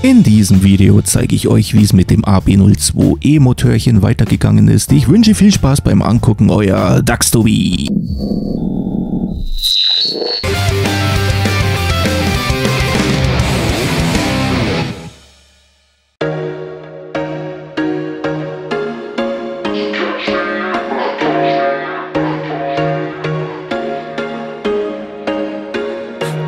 In diesem Video zeige ich euch, wie es mit dem AB02E-Motörchen weitergegangen ist. Ich wünsche viel Spaß beim Angucken, euer Dax-Tobi.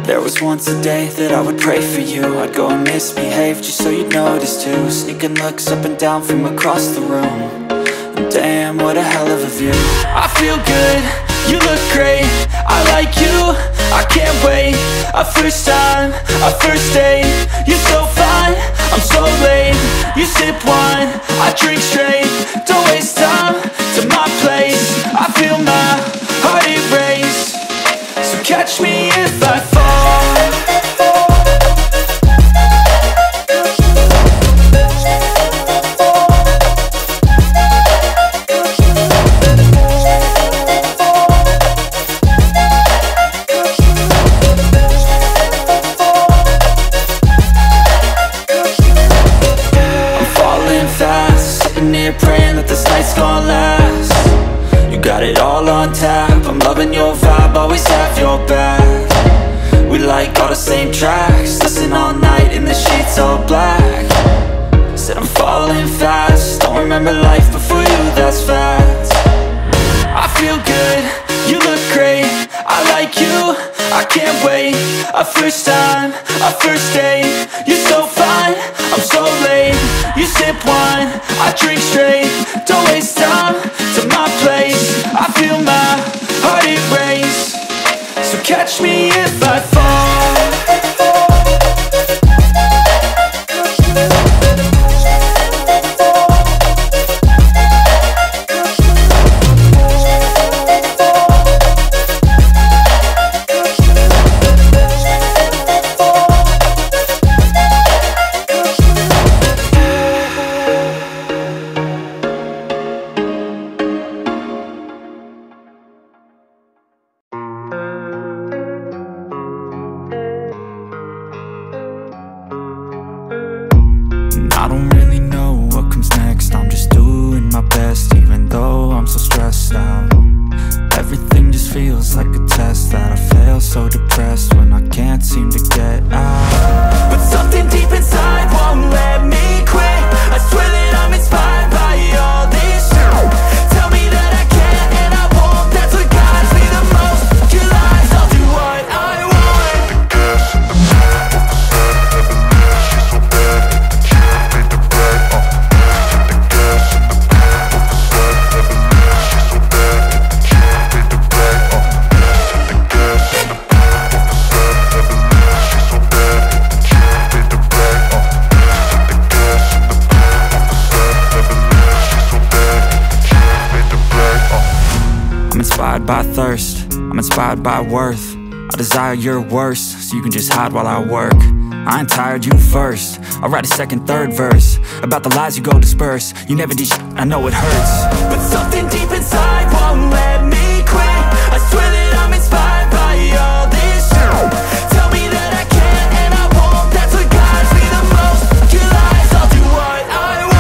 There was once a day that I would pray for you. I'd go and misbehave just so you'd notice too. Sneaking looks up and down from across the room. And damn, what a hell of a view. I feel good, you look great, I like you, I can't wait. A first time, a first date. You're so fine, I'm so late. You sip wine, I drink straight. Don't waste time to my place. I feel my heart erase. So catch me if I fall. Praying that this night's gonna last. You got it all on tap, I'm loving your vibe, always have your back. We like all the same tracks, listen all night in the sheets all black. Said I'm falling fast, don't remember life before you, that's fact. I feel good, you look great, I like you, I can't wait. A first time, a first date. You're so fine, I'm so late. You sip wine, I drink straight. Don't waste time to my place. I feel my heart erase. So catch me if I fall. I don't really know what comes next. I'm just doing my best, even though I'm so stressed out. Everything just feels like a test that I fail, so depressed when I can't seem to get out. But something deep inside won't let me quit. I swear that I'm inspired by all this shit. Tell me that I can't and I won't. That's what guides me the most. Your lies, I'll do what I want. I'm inspired by thirst, I'm inspired by worth. I desire your worst, so you can just hide while I work. I ain't tired, you first. I'll write a second, third verse about the lies you go disperse. You never did shit, I know it hurts. But something deep inside won't let me quit. I swear that I'm inspired by all this shit. Tell me that I can't and I won't. That's what guides me the most. Your lies, I'll do what I want.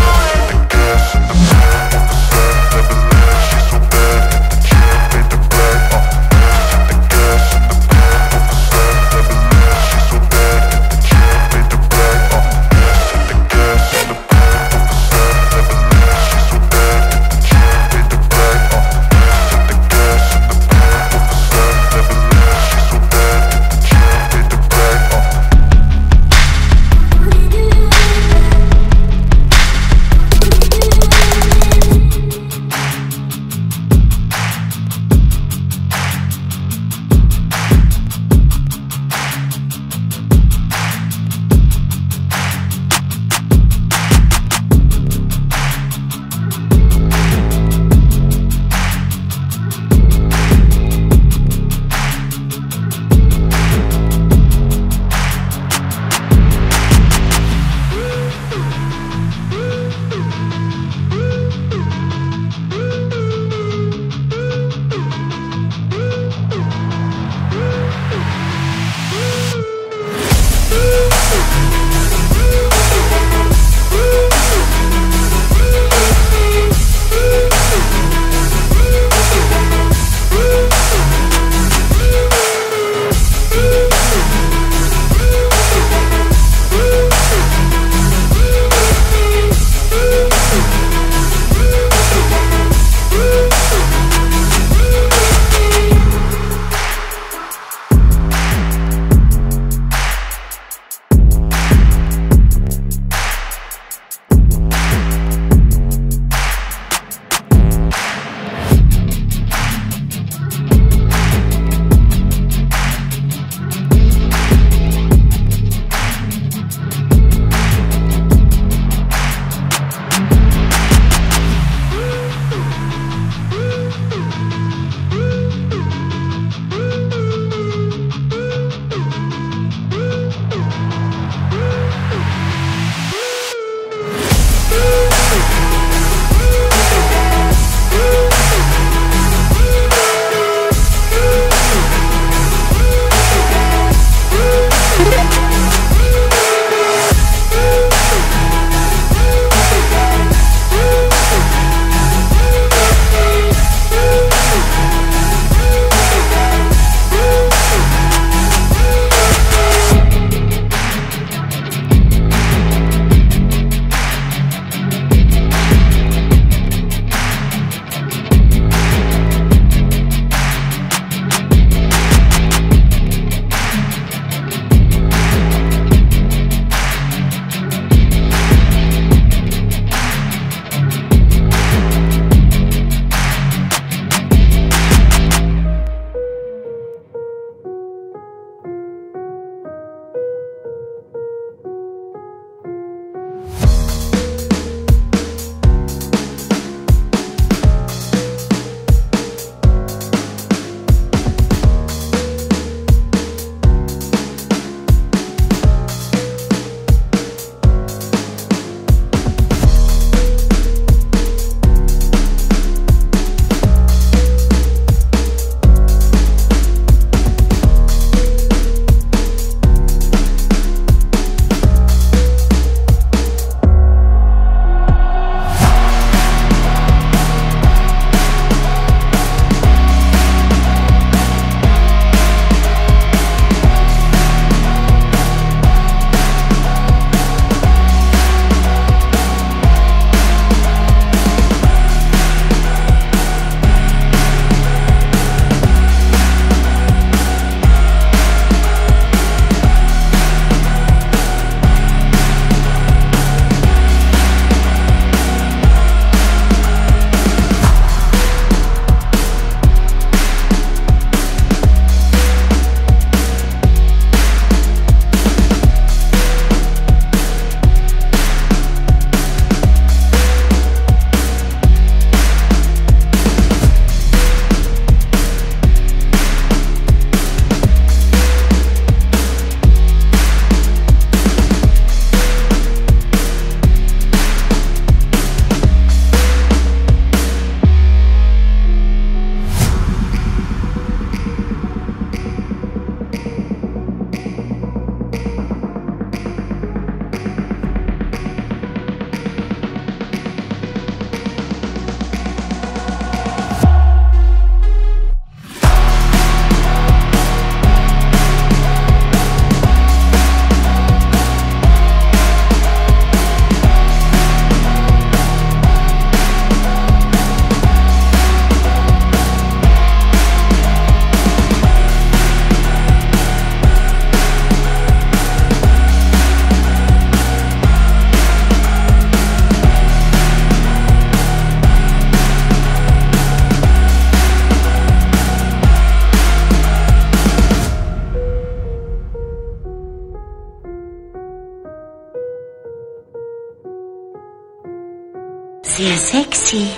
You're sexy.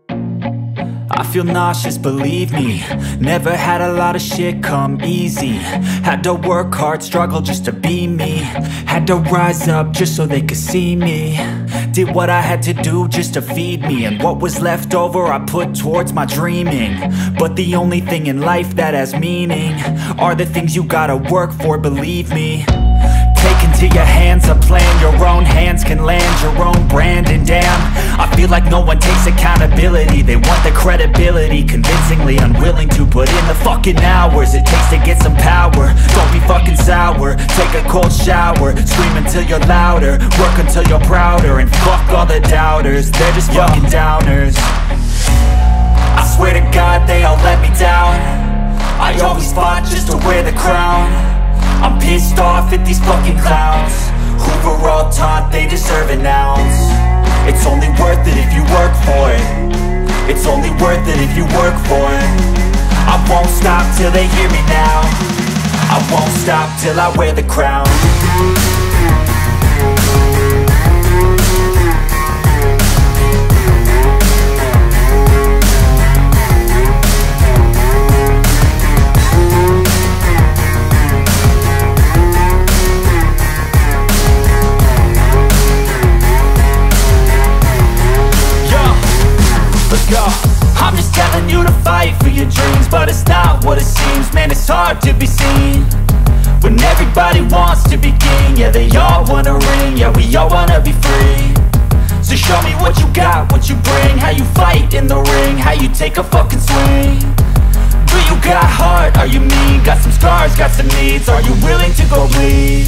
I feel nauseous, believe me. Never had a lot of shit come easy. Had to work hard, struggle just to be me. Had to rise up just so they could see me. Did what I had to do just to feed me. And what was left over I put towards my dreaming. But the only thing in life that has meaning are the things you gotta work for, believe me. Take into your hands a plan, your own hands can land your own brand. And damn, I feel like no one takes accountability. They want the credibility, convincingly unwilling to put in the fucking hours it takes to get some power. Don't be fucking sour, take a cold shower. Scream until you're louder, work until you're prouder. And fuck all the doubters, they're just fucking downers. I swear to God they all let me down. I always fought just to wear the crown. I'm pissed off at these fucking clowns who were all taught they deserve an ounce. It's only worth it if you work for it. It's only worth it if you work for it. I won't stop till they hear me now. I won't stop till I wear the crown. I'm just telling you to fight for your dreams, but it's not what it seems. Man, it's hard to be seen when everybody wants to be king. Yeah, they all wanna ring, yeah, we all wanna be free. So show me what you got, what you bring, how you fight in the ring, how you take a fucking swing. Do you got heart, are you mean? Got some scars, got some needs, are you willing to go bleed?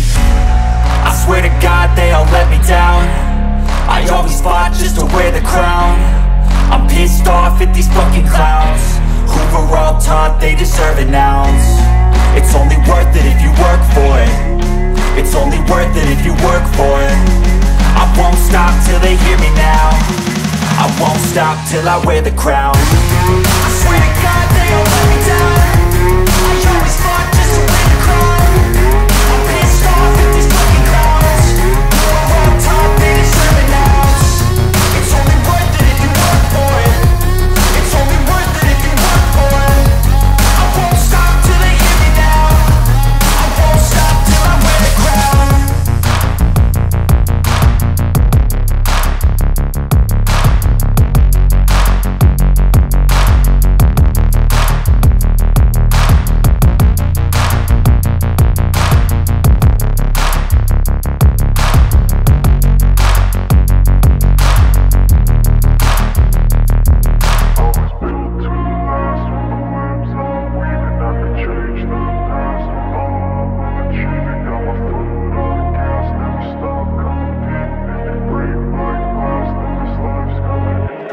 I swear to God they all let me down. I always fought just to wear the crown. I'm pissed off at these fucking clowns who were all taught they deserve an ounce. It's only worth it if you work for it. It's only worth it if you work for it. I won't stop till they hear me now. I won't stop till I wear the crown. I swear to God they all let me down. I always fought just to wear the crown. I'm pissed off at these fucking clowns who were all taught they deserve an ounce. It's only worth it if you work for it. It's only worth it if you work for it. I won't stop till they hear me now. I won't stop till I wear the crown.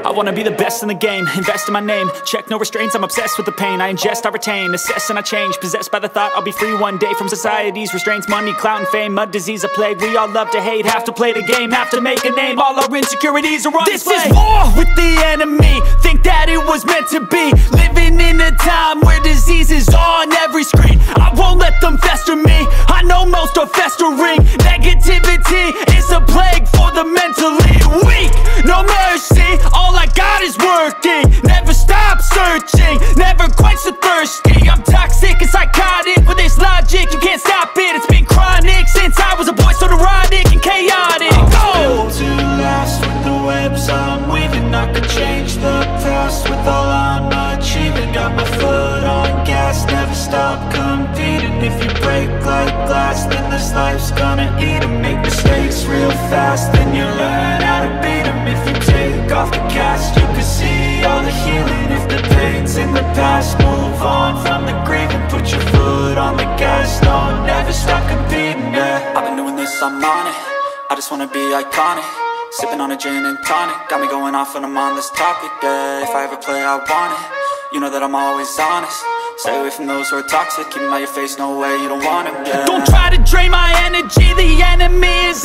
I wanna be the best in the game, invest in my name. Check no restraints, I'm obsessed with the pain. I ingest, I retain, assess and I change. Possessed by the thought I'll be free one day from society's restraints. Money, clout and fame, mud, disease, a plague. We all love to hate, have to play the game, have to make a name. All our insecurities are on display. This is war with the enemy, think that it was meant to be. Living in a time where disease is on every screen. I won't let them fester me, I know most are festering. Negativity is a plague for the mentally weak. No mercy, all I got is working. Never stop searching, never quench the thirsty. I'm toxic and psychotic with this logic, you can't stop it. It's been chronic since I was a boy, so neurotic and chaotic. I'm built to last with the webs I'm weaving. I could change the past with all I'm achieving. Got my foot on gas, never stop competing. If you break like glass, then this life's gonna eat 'em. Make mistakes real fast, then you learn how to beat 'em. If you take off the cast, you can see all the healing. If the pain's in the past, move on from the grave and put your foot on the gas. No, never stop competing, yeah. I've been doing this, I'm on it. I just wanna be iconic. Sipping on a gin and tonic, got me going off when I'm on this topic, yeah. If I ever play, I want it. You know that I'm always honest. Stay away from those who are toxic. Keep them out your face, no way, you don't want them, yeah. Don't try to drain my energy, the enemy is